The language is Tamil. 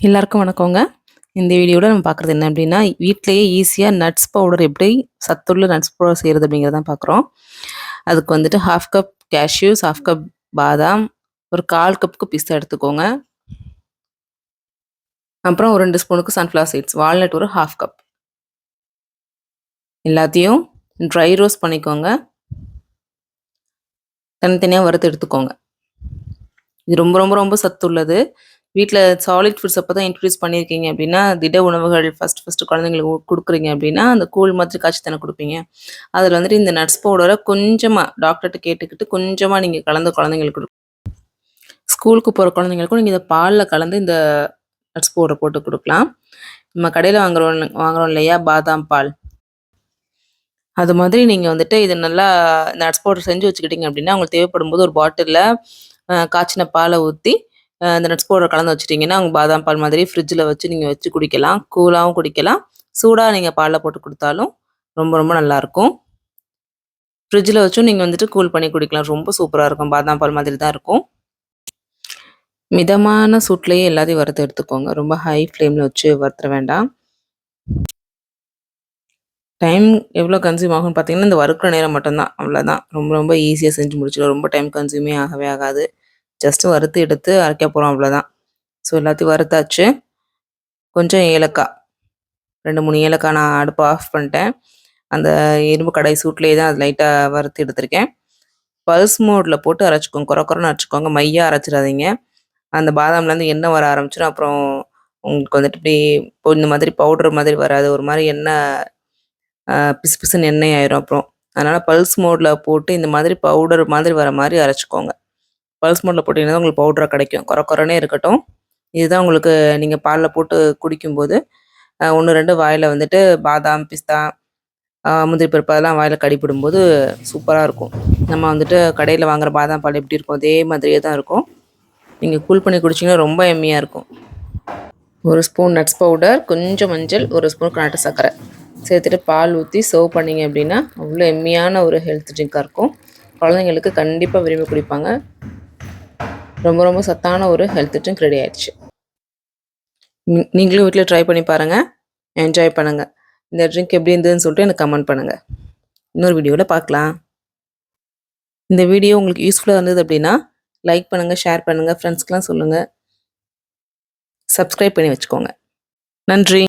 எல்லாருக்கும் வணக்கங்க. இந்த வீடியோல நம்ம பார்க்குறது என்ன அப்டின்னா, வீட்லயே ஈஸியா நட்ஸ் பவுடர் எப்படி சத்துள்ள நட்ஸ் பவுடர் செய்றது அப்படிங்கிறத தான் பார்க்குறோம். அதுக்கு வந்துட்டு 1/2 கப் கேஷ்யூஸ், 1/2 கப் பாதாம், ஒரு 1/4 கப்புக்கு பிஸ்தா எடுத்துக்கோங்க. அப்புறம் ஒரு 2 ஸ்பூனுக்கு சன்ஃப்ளவர் சீட்ஸ், வால்நட் ஒரு 1/2 கப். எல்லாத்தையும் ட்ரை ரோஸ்ட் பண்ணிக்கோங்க. தனித்தனியா வறுத்து எடுத்துக்கோங்க. இது ரொம்ப ரொம்ப ரொம்ப சத்துள்ளது. வீட்ல சாலிட் ஃபுட்ஸ் அப்ப தான் இன்ட்ரோடியூஸ் பண்ணியிருக்கீங்க அப்படின்னா, திட உணவுகள் ஃபர்ஸ்ட்டு குழந்தைங்களுக்கு குடுக்குறீங்க அப்படின்னா, அந்த கூழ் மாதிரி காய்ச்சி தானே குடுப்பீங்க. அதில வந்துட்டு இந்த நட்ஸ் பவுடர கொஞ்சமா டாக்டர்ட்ட கேட்டுக்கிட்டு கொஞ்சமா நீங்க கலந்து குழந்தைங்களுக்கு ஸ்கூலுக்கு போற குழந்தைங்களுக்கும் நீங்க இத பால்ல கலந்து இந்த நட்ஸ் பவுடர போட்டு குடுக்கலாம். நம்ம கடையில வாங்குறோம் இல்லையா பாதாம் பால். அது மாதிரி நீங்க வந்துட்டு இத நல்லா நட்ஸ் பவுடர் செஞ்சு வச்சுக்கிட்டீங்க அப்படின்னா, உங்களுக்கு தேவைப்படும்போது ஒரு பாட்டில்ல காய்ச்சின பால ஊத்தி, அந்த நட்ஸ் பவுடர் கலந்து வச்சுட்டீங்கன்னா, உங்க பாதாம் பால் மாதிரி ஃப்ரிட்ஜ்ல வச்சு நீங்க வச்சு குடிக்கலாம். கூலாவும் குடிக்கலாம். சூடா நீங்க பால்ல போட்டு குடுத்தாலும் ரொம்ப ரொம்ப நல்லாருக்கும். ஃப்ரிட்ஜ்ல வச்சும் நீங்க வந்துட்டு கூல் பண்ணி குடிக்கலாம். ரொம்ப சூப்பரா இருக்கும். பாதாம் பால் மாதிரி தான் இருக்கும். மிதமான சூட்லயே எல்லாத்தையும் வறுத்து எடுத்துக்கோங்க. ரொம்ப ஹை ஃப்ளேம்ல வச்சு வறுத்துற வேண்டாம். டைம் எவ்வளோ கன்சியூம் ஆகும்னு பார்த்தீங்கன்னா, இந்த வறுக்கிற நேரம் மட்டும் தான். அவ்வளோதான். ரொம்ப ரொம்ப ஈஸியா செஞ்சு முடிச்சிடலாம். ரொம்ப டைம் கன்சியூமே ஆகவே ஆகாது. ஜஸ்ட் வறுத்து எடுத்து அரைக்க போறோம் அவ்வளோதான். ஸோ எல்லாத்தையும் வறுத்தாச்சு. கொஞ்சம் ஏலக்காய் 2, 3 ஏலக்காய் நான் அடுப்ப ஆஃப் பண்ணிட்டேன். அந்த இரும்பு கடாய் சூட்லேயே தான் அது லைட்டா வறுத்து எடுத்திருக்கேன். பல்ஸ் மோட்ல போட்டு அரைச்சுக்கோங்க. கொர கொரன்னு அரைச்சுக்கோங்க. மையா அரைச்சிடாதீங்க. அந்த பாதாம்லேருந்து எண்ணெய் வர ஆரம்பிச்சுரும். அப்புறம் உங்களுக்கு வந்துட்டு இப்படி இப்போ இந்த மாதிரி பவுடர் மாதிரி வராது. ஒரு மாரி எண்ணெய் பிசுபிசுன்னு எண்ணெய் ஆயிரும் அப்புறம். அதனால பல்ஸ் மோட்ல போட்டு இந்த மாதிரி பவுடர் மாதிரி வர மாரி அரைச்சுக்கோங்க. பல்ஸ் மோட்ல போட்டீங்கன்னா உங்களுக்கு பவுடரா கிடைக்கும். கொர கொரன்னே இருக்கட்டும். இதுதான் உங்களுக்கு நீங்க பால்ல போட்டு குடிக்கும்போது 1, 2 வாயில வந்துட்டு பாதாம், பிஸ்தா, முந்திரி பருப்பு அதெல்லாம் வாயில கடிப்படும்போது சூப்பரா இருக்கும். நம்ம வந்துட்டு கடையில வாங்குற பாதாம் பால் எப்படி இருக்கும்? அதே மாதிரியே தான் இருக்கும். நீங்க கூல் பண்ணி குடிச்சீங்கன்னா ரொம்ப எம்மியா இருக்கும். 1 ஸ்பூன் நட்ஸ் பவுடர், கொஞ்சம் மஞ்சள், 1 ஸ்பூன் நாட்டு சர்க்கரை சேர்த்துட்டு பால் ஊத்தி சர்வ் பண்ணீங்க அப்படின்னா, அவ்வளோ எம்மியான ஒரு ஹெல்த் ட்ரிங்க்கா இருக்கும். குழந்தைங்களுக்கு கண்டிப்பா விரும்பி குடிப்பாங்க. ரொம்ப ரொம்ப சத்தான ஒரு ஹெல்த் ட்ரிங்க் ரெடி ஆயிடுச்சு. நீங்களும் வீட்ல ட்ரை பண்ணி பாருங்க. என்ஜாய் பண்ணுங்க. இந்த ட்ரிங்க் எப்படி இருந்ததுன்னு சொல்லிட்டு எனக்கு கமெண்ட் பண்ணுங்க. இன்னொரு வீடியோல பார்க்கலாம். இந்த வீடியோ உங்களுக்கு யூஸ்ஃபுல்லா இருந்தது அப்படின்னா, லைக் பண்ணுங்க, ஷேர் பண்ணுங்க, ஃப்ரெண்ட்ஸ்க்குலாம் சொல்லுங்க. சப்ஸ்கிரைப் பண்ணி வச்சுக்கோங்க. நன்றி.